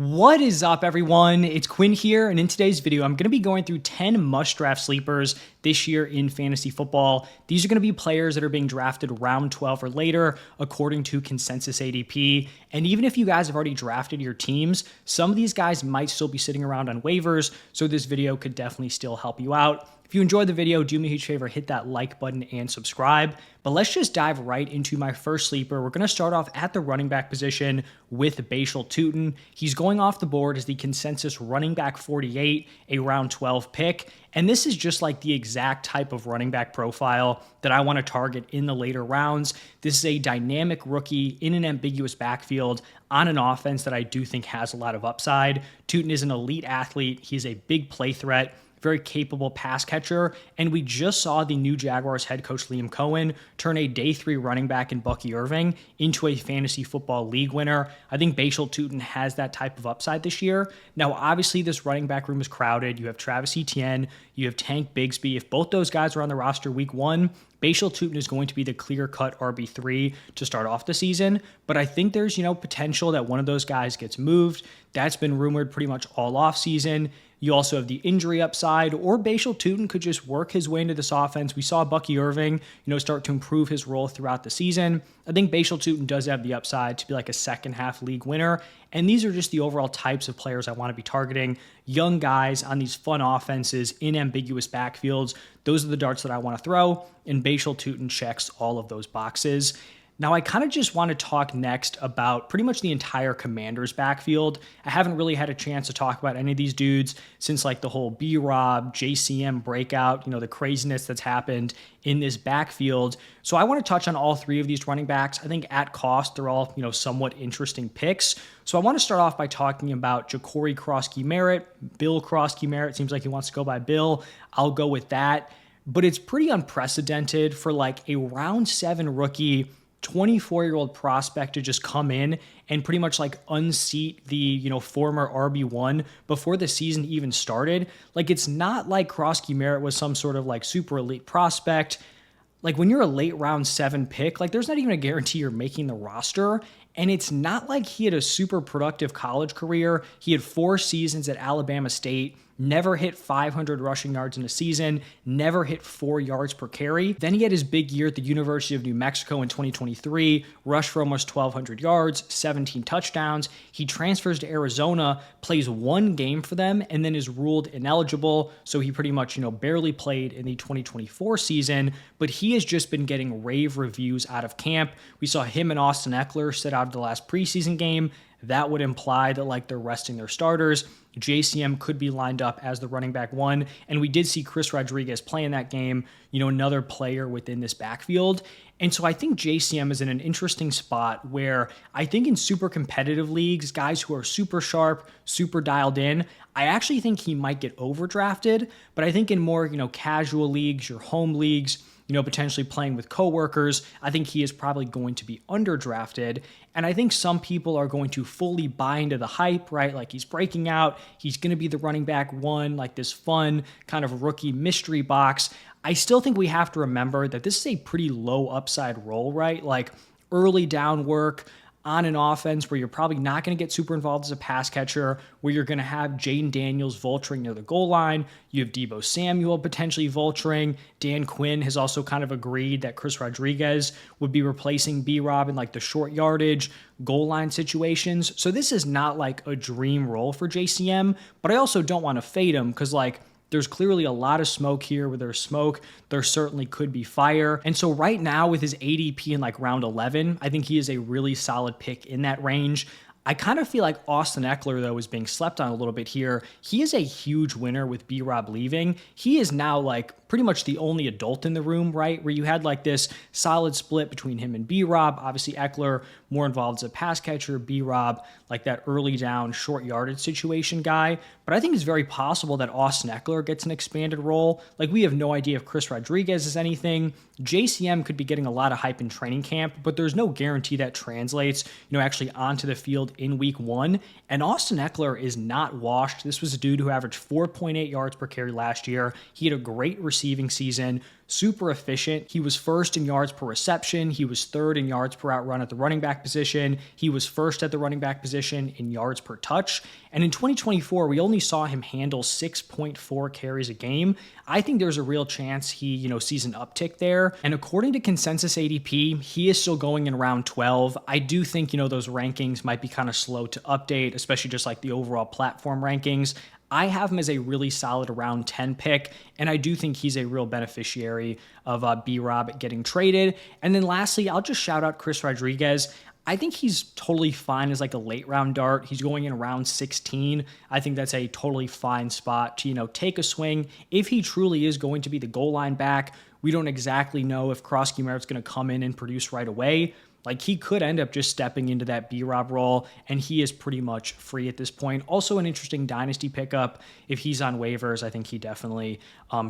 What is up, everyone? It's Quinn here, and in today's video, I'm going to be going through 10 must-draft sleepers this year in fantasy football. These are going to be players that are being drafted round 12 or later, according to consensus ADP. And even if you guys have already drafted your teams, some of these guys might still be sitting around on waivers, so this video could definitely still help you out. If you enjoyed the video, do me a huge favor, hit that like button and subscribe. But let's just dive right into my first sleeper. We're going to start off at the running back position with Bhayshul Tuten. He's going off the board as the consensus running back 48, a round 12 pick. And this is just like the exact type of running back profile that I want to target in the later rounds. This is a dynamic rookie in an ambiguous backfield on an offense that I do think has a lot of upside. Tuten is an elite athlete. He's a big play threat, very capable pass catcher, and we just saw the new Jaguars head coach Liam Cohen turn a day 3 running back in Bucky Irving into a fantasy football league winner. I think Bhayshul Tuten has that type of upside this year. Now, obviously, this running back room is crowded. You have Travis Etienne, you have Tank Bigsby. If both those guys are on the roster week 1, Bhayshul Tuten is going to be the clear-cut RB3 to start off the season, but I think there's, potential that one of those guys gets moved. That's been rumored pretty much all offseason. You also have the injury upside, or Bhayshul Tuten could just work his way into this offense. We saw Bucky Irving, start to improve his role throughout the season. I think Bhayshul Tuten does have the upside to be like a second-half league winner, and these are just the overall types of players I want to be targeting. Young guys on these fun offenses in ambiguous backfields. Those are the darts that I want to throw, and Bhayshul Tuten checks all of those boxes. Now, I kind of just want to talk next about pretty much the entire Commanders backfield. I haven't really had a chance to talk about any of these dudes since like the whole B-Rob, JCM breakout, the craziness that's happened in this backfield. So I want to touch on all 3 of these running backs. I think at cost, they're all, somewhat interesting picks. So I want to start off by talking about Ja'Cory Crosky-Merritt, Bill Crosky-Merritt. Seems like he wants to go by Bill. I'll go with that. But it's pretty unprecedented for like a round 7 rookie, 24-year-old prospect to just come in and pretty much like unseat the, former RB1 before the season even started. Like, it's not like Crosky-Merritt was some sort of like super elite prospect. Like, when you're a late round 7 pick, like there's not even a guarantee you're making the roster. And it's not like he had a super productive college career. He had 4 seasons at Alabama State, never hit 500 rushing yards in a season, never hit 4 yards per carry. Then he had his big year at the University of New Mexico in 2023, rushed for almost 1,200 yards, 17 touchdowns. He transfers to Arizona, plays 1 game for them, and then is ruled ineligible. So he pretty much, barely played in the 2024 season, but he has just been getting rave reviews out of camp. We saw him and Austin Eckler sit out of the last preseason game. That would imply that like they're resting their starters. JCM could be lined up as the running back 1. And we did see Chris Rodriguez play in that game, another player within this backfield. And so I think JCM is in an interesting spot where I think in super competitive leagues, guys who are super sharp, super dialed in, I actually think he might get overdrafted. But I think in more, casual leagues, your home leagues, potentially playing with coworkers, I think he is probably going to be underdrafted. And I think some people are going to fully buy into the hype, right? Like, he's breaking out, he's going to be the running back 1, like this fun kind of rookie mystery box. I still think we have to remember that this is a pretty low upside role, right? Like early down work on an offense where you're probably not going to get super involved as a pass catcher, where you're going to have Jaden Daniels vulturing near the goal line. You have Deebo Samuel potentially vulturing. Dan Quinn has also kind of agreed that Chris Rodriguez would be replacing B-Rob in like the short yardage goal line situations. So this is not like a dream role for JCM, but I also don't want to fade him because like there's clearly a lot of smoke here. Where there's smoke, there certainly could be fire. And so right now with his ADP in like round 11, I think he is a really solid pick in that range. I kind of feel like Austin Eckler, though, is being slept on a little bit here. He is a huge winner with B-Rob leaving. He is now like pretty much the only adult in the room, right? Where you had like this solid split between him and B-Rob. Obviously, Eckler more involved as a pass catcher. B-Rob like that early down, short yardage situation guy. But I think it's very possible that Austin Eckler gets an expanded role. Like, we have no idea if Chris Rodriguez is anything. JCM could be getting a lot of hype in training camp, but there's no guarantee that translates, actually onto the field in week 1. And Austin Eckler is not washed. This was a dude who averaged 4.8 yards per carry last year. He had a great receiving season, super efficient. He was first in yards per reception. He was third in yards per out run at the running back back position. He was first at the running back position in yards per touch. And in 2024, we only saw him handle 6.4 carries a game. I think there's a real chance he, sees an uptick there. And according to consensus ADP, he is still going in round 12. I do think, those rankings might be kind of slow to update, especially just like the overall platform rankings. I have him as a really solid round 10 pick, and I do think he's a real beneficiary of B-Rob getting traded. And then lastly, I'll just shout out Chris Rodriguez. I think he's totally fine as like a late round dart. He's going in round 16. I think that's a totally fine spot to, take a swing. If he truly is going to be the goal line back, we don't exactly know if Krosky Merritt's going to come in and produce right away. Like, he could end up just stepping into that B-Rob role, and he is pretty much free at this point. Also an interesting dynasty pickup. If he's on waivers, I think he definitely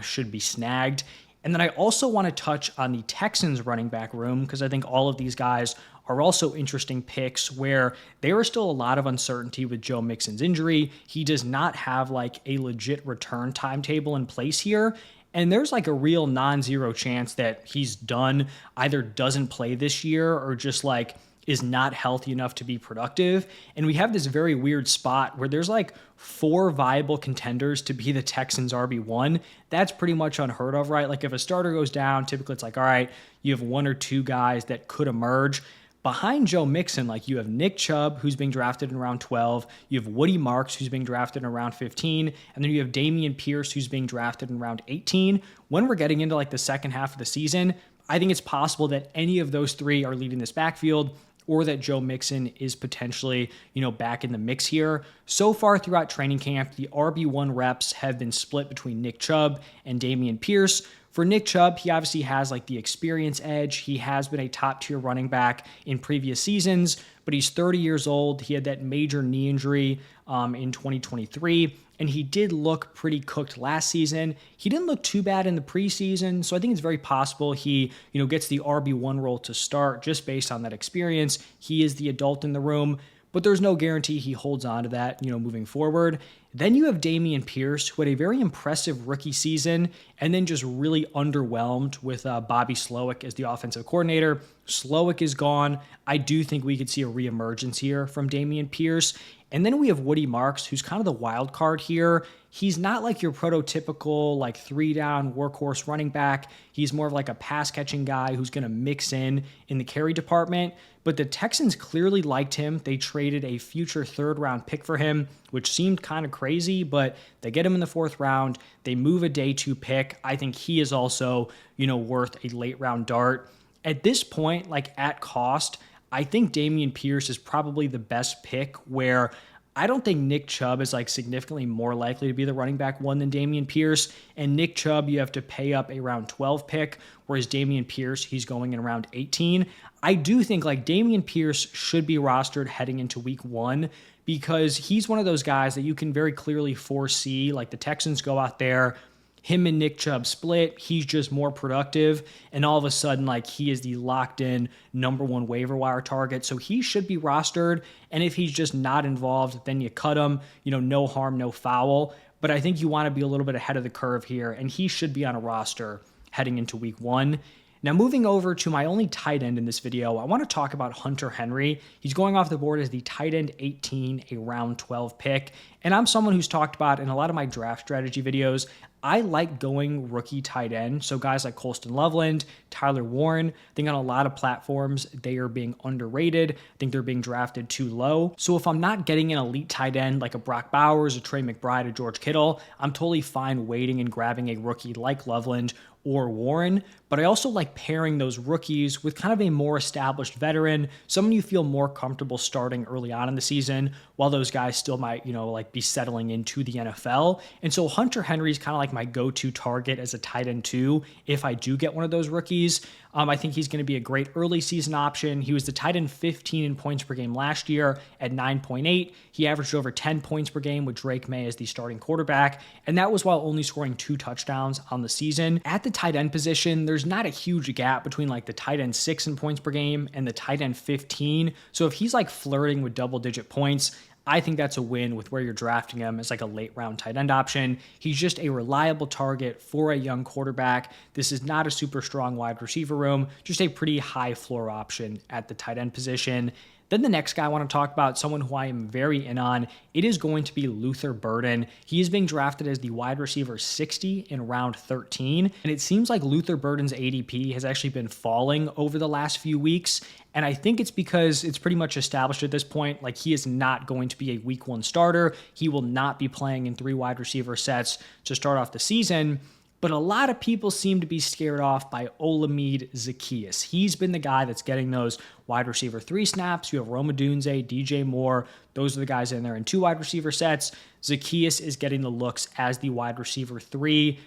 should be snagged. And then I also want to touch on the Texans running back room, because I think all of these guys are also interesting picks where there is still a lot of uncertainty with Joe Mixon's injury. He does not have like a legit return timetable in place here. And there's like a real non-zero chance that he's done, either doesn't play this year or just like is not healthy enough to be productive. And we have this very weird spot where there's like 4 viable contenders to be the Texans RB1. That's pretty much unheard of, right? Like if a starter goes down, typically it's like, all right, you have 1 or 2 guys that could emerge. Behind Joe Mixon, like you have Nick Chubb, who's being drafted in round 12. You have Woody Marks, who's being drafted in round 15. And then you have Dameon Pierce, who's being drafted in round 18. When we're getting into like the second half of the season, I think it's possible that any of those 3 are leading this backfield, or that Joe Mixon is potentially, back in the mix here. So far throughout training camp, the RB1 reps have been split between Nick Chubb and Dameon Pierce. For Nick Chubb, he obviously has like the experience edge. He has been a top tier running back in previous seasons, but he's 30 years old. He had that major knee injury in 2023, and he did look pretty cooked last season. He didn't look too bad in the preseason, so I think it's very possible he, gets the RB1 role to start just based on that experience. He is the adult in the room, but there's no guarantee he holds on to that, moving forward. Then you have Dameon Pierce, who had a very impressive rookie season and then just really underwhelmed with Bobby Slowick as the offensive coordinator. Slowick is gone. I do think we could see a reemergence here from Dameon Pierce. And then we have Woody Marks, who's kind of the wild card here. He's not like your prototypical like 3-down workhorse running back. He's more of like a pass catching guy who's going to mix in the carry department. But the Texans clearly liked him. They traded a future 3rd round pick for him, which seemed kind of crazy, but they get him in the 4th round. They move a day 2 pick. I think he is also, worth a late round dart. At this point, like at cost, I think Dameon Pierce is probably the best pick, where I don't think Nick Chubb is like significantly more likely to be the running back 1 than Dameon Pierce. And Nick Chubb, you have to pay up a round 12 pick, whereas Dameon Pierce, he's going in around 18. I do think like Dameon Pierce should be rostered heading into week 1, because he's one of those guys that you can very clearly foresee, like the Texans go out there, him and Nick Chubb split, he's just more productive, and all of a sudden, like, he is the locked-in number 1 waiver wire target, so he should be rostered, and if he's just not involved, then you cut him, no harm, no foul, but I think you want to be a little bit ahead of the curve here, and he should be on a roster heading into week 1. Now, moving over to my only tight end in this video, I want to talk about Hunter Henry. He's going off the board as the tight end 18, a round 12 pick. And I'm someone who's talked about in a lot of my draft strategy videos, I like going rookie tight end. So guys like Colston Loveland, Tyler Warren, I think on a lot of platforms, they are being underrated. I think they're being drafted too low. So if I'm not getting an elite tight end like a Brock Bowers, a Trey McBride, a George Kittle, I'm totally fine waiting and grabbing a rookie like Loveland or Warren, but I also like pairing those rookies with kind of a more established veteran, someone you feel more comfortable starting early on in the season, while those guys still might, like be settling into the NFL. And so Hunter Henry is kind of like my go-to target as a tight end 2 if I do get one of those rookies. I think he's going to be a great early season option. He was the tight end 15 in points per game last year at 9.8. He averaged over 10 points per game with Drake May as the starting quarterback, and that was while only scoring 2 touchdowns on the season. At the tight end position, there's not a huge gap between like the tight end 6 in points per game and the tight end 15. So if he's like flirting with double-digit points, I think that's a win with where you're drafting him as like a late round tight end option. He's just a reliable target for a young quarterback. This is not a super strong wide receiver room, just a pretty high floor option at the tight end position. Then the next guy I want to talk about, someone who I am very in on, it is going to be Luther Burden. He is being drafted as the wide receiver 60 in round 13. And it seems like Luther Burden's ADP has actually been falling over the last few weeks. And I think it's because it's pretty much established at this point, like he is not going to be a week one starter. He will not be playing in 3 wide receiver sets to start off the season. But a lot of people seem to be scared off by Olamide Zaccheaus. He's been the guy that's getting those wide receiver 3 snaps. You have Rome Odunze, DJ Moore. Those are the guys in there in 2 wide receiver sets. Zaccheaus is getting the looks as the wide receiver 3.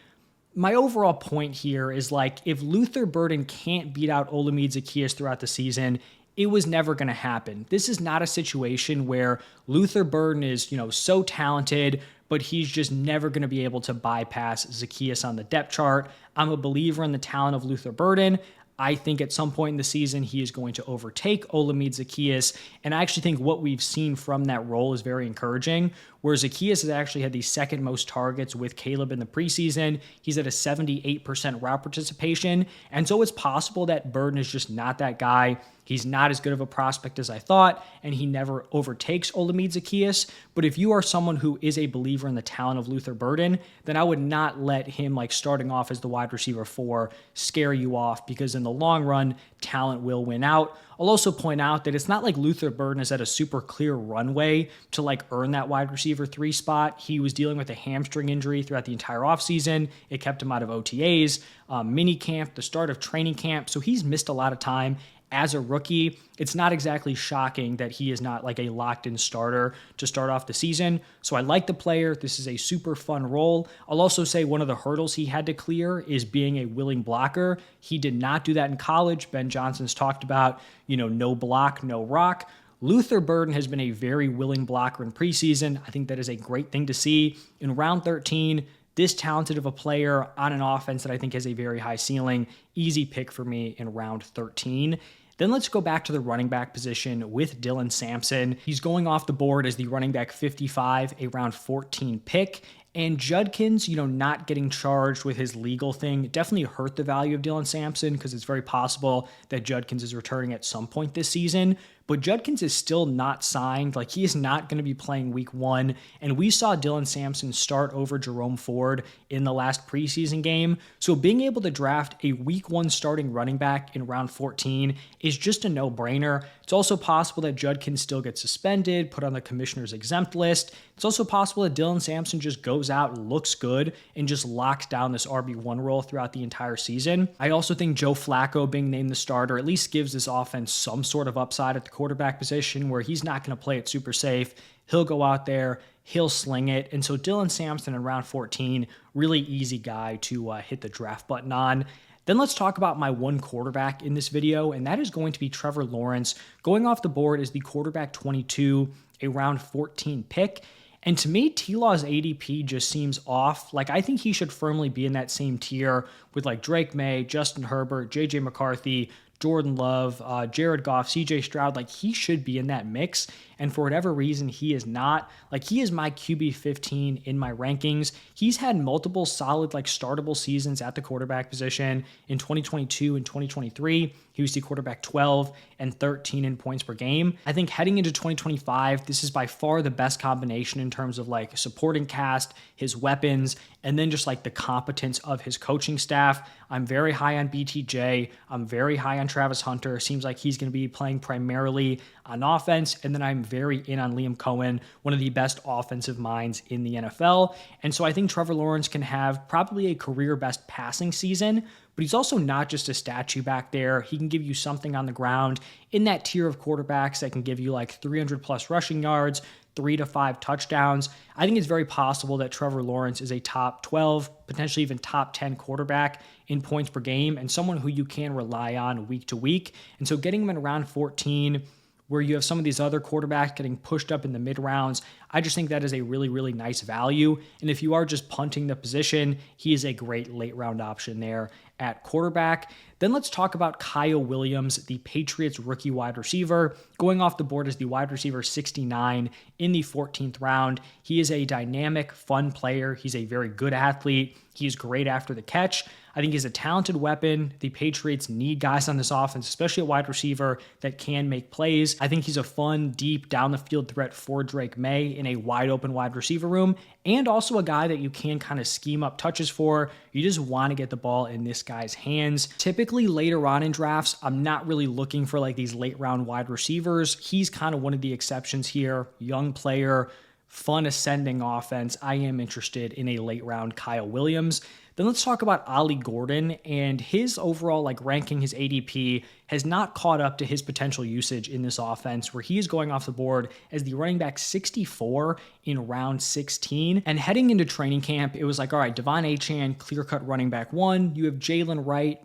My overall point here is like if Luther Burden can't beat out Olamide Zaccheaus throughout the season, it was never going to happen. This is not a situation where Luther Burden is, so talented, but he's just never going to be able to bypass Zaccheaus on the depth chart. I'm a believer in the talent of Luther Burden. I think at some point in the season, he is going to overtake Olamide Zaccheaus. And I actually think what we've seen from that role is very encouraging, where Zaccheaus has actually had the second most targets with Caleb in the preseason. He's at a 78% route participation. And so it's possible that Burden is just not that guy. He's not as good of a prospect as I thought, and he never overtakes Olamide Zaccheaus. But if you are someone who is a believer in the talent of Luther Burden, then I would not let him, starting off as the wide receiver 4, scare you off, because in the long run, talent will win out. I'll also point out that it's not like Luther Burden is at a super clear runway to earn that wide receiver 3 spot. He was dealing with a hamstring injury throughout the entire offseason. It kept him out of OTAs, mini camp, the start of training camp. So he's missed a lot of time. As a rookie, it's not exactly shocking that he is not a locked-in starter to start off the season. So I like the player. This is a super fun role. I'll also say one of the hurdles he had to clear is being a willing blocker. He did not do that in college. Ben Johnson's talked about, no block, no rock. Luther Burden has been a very willing blocker in preseason. I think that is a great thing to see. In round 13, this talented of a player on an offense that I think has a very high ceiling, easy pick for me in round 13. Then let's go back to the running back position with Dylan Sampson. He's going off the board as the running back 55, a round 14 pick. And Judkins, not getting charged with his legal thing definitely hurt the value of Dylan Sampson because it's very possible that Judkins is returning at some point this season. But Judkins is still not signed. He is not going to be playing week 1. And we saw Dylan Sampson start over Jerome Ford in the last preseason game. So being able to draft a week 1 starting running back in round 14 is just a no-brainer. It's also possible that Judkins still gets suspended, put on the commissioner's exempt list. It's also possible that Dylan Sampson just goes out, looks good, and just locks down this RB1 role throughout the entire season. I also think Joe Flacco being named the starter at least gives this offense some sort of upside at the quarterback position where he's not going to play it super safe. He'll go out there, he'll sling it. And so Dylan Sampson in round 14, really easy guy to hit the draft button on. Then let's talk about my one quarterback in this video, and that is going to be Trevor Lawrence. Going off the board is the quarterback 22, a round 14 pick. And to me, T-Law's ADP just seems off. I think he should firmly be in that same tier with Drake May, Justin Herbert, JJ McCarthy, Jordan Love, Jared Goff, CJ Stroud. He should be in that mix. And for whatever reason, he is not. He is my QB 15 in my rankings. He's had multiple solid, startable seasons at the quarterback position in 2022 and 2023. He was the quarterback 12 and 13 in points per game. I think heading into 2025, this is by far the best combination in terms of supporting cast, his weapons, and then just the competence of his coaching staff. I'm very high on BTJ. I'm very high on Travis Hunter. Seems like he's going to be playing primarily on offense. And then I'm very in on Liam Cohen, one of the best offensive minds in the NFL. And so I think Trevor Lawrence can have probably a career best passing season, but he's also not just a statue back there. He can give you something on the ground in that tier of quarterbacks that can give you 300 plus rushing yards, 3 to 5 touchdowns. I think it's very possible that Trevor Lawrence is a top 12, potentially even top 10 quarterback in points per game and someone who you can rely on week to week. And so getting him in around 14, where you have some of these other quarterbacks getting pushed up in the mid rounds, I just think that is a really, really nice value. And if you are just punting the position, he is a great late round option there at quarterback. Then let's talk about Kyle Williams, the Patriots rookie wide receiver, going off the board as the wide receiver 69 in the 14th round. He is a dynamic, fun player. He's a very good athlete. He's great after the catch. I think he's a talented weapon. The Patriots need guys on this offense, especially a wide receiver that can make plays. I think he's a fun, deep, down the field threat for Drake May in a wide open wide receiver room, and also a guy that you can kind of scheme up touches for. You just want to get the ball in this guy's hands. Typically later on in drafts, I'm not really looking for like these late round wide receivers. He's kind of one of the exceptions here. Young player, fun ascending offense. I am interested in a late round Kyle Williams. Then let's talk about Ollie Gordon, and his overall ranking, his ADP has not caught up to his potential usage in this offense, where he is going off the board as the running back 64 in round 16. And heading into training camp, it was like, all right, Devon Achane, clear-cut running back 1. You have Jalen Wright,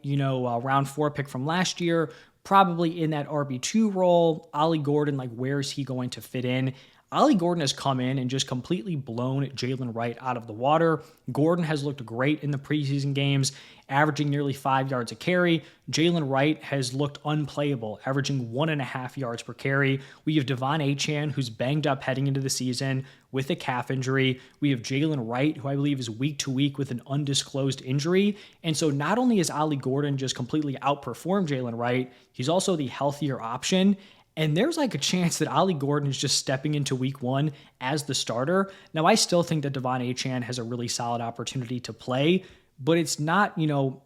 round 4 pick from last year, probably in that RB2 role. Ollie Gordon, where is he going to fit in? Ollie Gordon has come in and just completely blown Jalen Wright out of the water. Gordon has looked great in the preseason games, averaging nearly 5 yards a carry. Jalen Wright has looked unplayable, averaging 1.5 yards per carry. We have Devon Achane, who's banged up heading into the season with a calf injury. We have Jalen Wright, who I believe is week to week with an undisclosed injury. And so not only has Ollie Gordon just completely outperformed Jalen Wright, he's also the healthier option. And there's a chance that Ollie Gordon is just stepping into week 1 as the starter. Now, I still think that Devon Achane has a really solid opportunity to play, but it's not,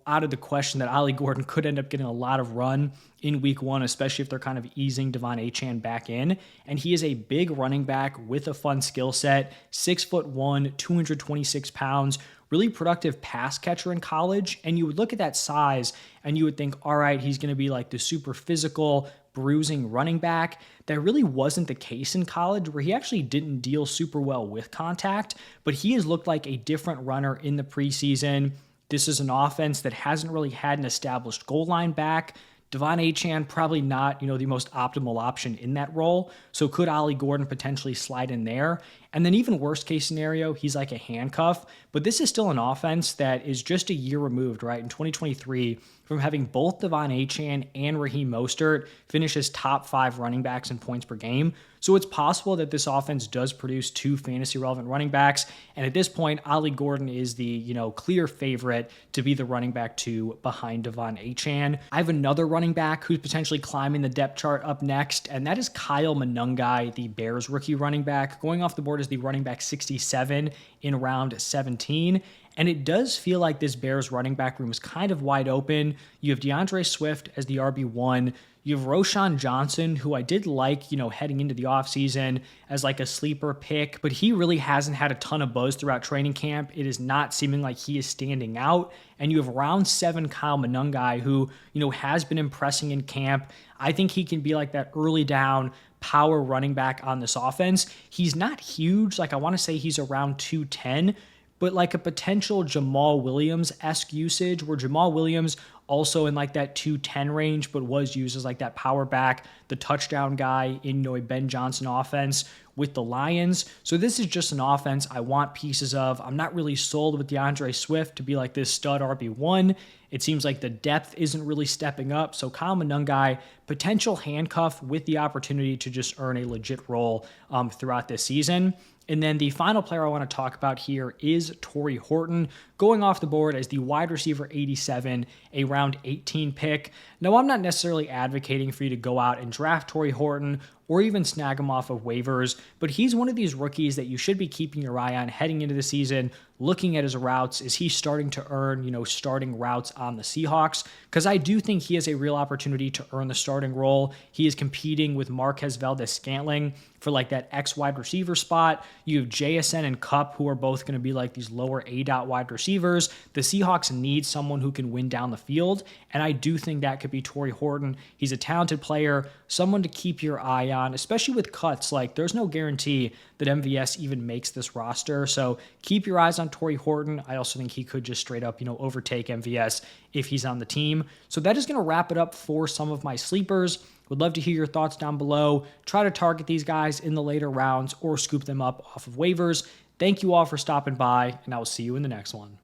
out of the question that Ollie Gordon could end up getting a lot of run in week 1, especially if they're kind of easing Devon Achane back in. And he is a big running back with a fun skill set, 6'1", 226 pounds, really productive pass catcher in college. And you would look at that size and you would think, all right, he's going to be the super physical, bruising running back. That really wasn't the case in college, where he actually didn't deal super well with contact, but he has looked like a different runner in the preseason. This is an offense that hasn't really had an established goal line back. Devon Achane probably not, the most optimal option in that role. So could Ollie Gordon potentially slide in there? And then even worst case scenario, he's like a handcuff. But this is still an offense that is just a year removed, right? In 2023, from having both Devon Achane and Raheem Mostert finish as top 5 running backs in points per game. So it's possible that this offense does produce 2 fantasy relevant running backs. And at this point, Ollie Gordon is the, clear favorite to be the running back 2 behind Devon Achane. I have another running back who's potentially climbing the depth chart up next, and that is Kyle Monangai, the Bears rookie running back, going off the board as the running back 67 in round 17. And it does feel like this Bears running back room is kind of wide open. You have DeAndre Swift as the RB1. You have Roschon Johnson, who I did like, heading into the offseason as a sleeper pick, but he really hasn't had a ton of buzz throughout training camp. It is not seeming like he is standing out. And you have round 7 Kyle Monangai, who, has been impressing in camp. I think he can be that early down power running back on this offense. He's not huge. I want to say he's around 210, but a potential Jamal Williams-esque usage, where Jamal Williams also in that 210 range, but was used as that power back, the touchdown guy in Ben Johnson offense with the Lions. So this is just an offense I want pieces of. I'm not really sold with DeAndre Swift to be this stud RB1. It seems like the depth isn't really stepping up. So Kyle Monangai, potential handcuff with the opportunity to just earn a legit role throughout this season. And then the final player I want to talk about here is Tory Horton, going off the board as the wide receiver 87, a round 18 pick. Now, I'm not necessarily advocating for you to go out and draft Tory Horton or even snag him off of waivers, but he's one of these rookies that you should be keeping your eye on heading into the season, looking at his routes. Is he starting to earn, starting routes on the Seahawks? Because I do think he has a real opportunity to earn the starting role. He is competing with Marquez Valdes-Scantling for that X wide receiver spot. You have JSN and Kupp, who are both going to be these lower A-dot wide receivers. The Seahawks need someone who can win down the field, and I do think that could be Tory Horton. He's a talented player, someone to keep your eye on, especially with cuts. There's no guarantee that MVS even makes this roster, so keep your eyes on Tory Horton. I also think he could just straight up, overtake MVS if he's on the team. So that is going to wrap it up for some of my sleepers. Would love to hear your thoughts down below. Try to target these guys in the later rounds or scoop them up off of waivers. Thank you all for stopping by, and I will see you in the next one.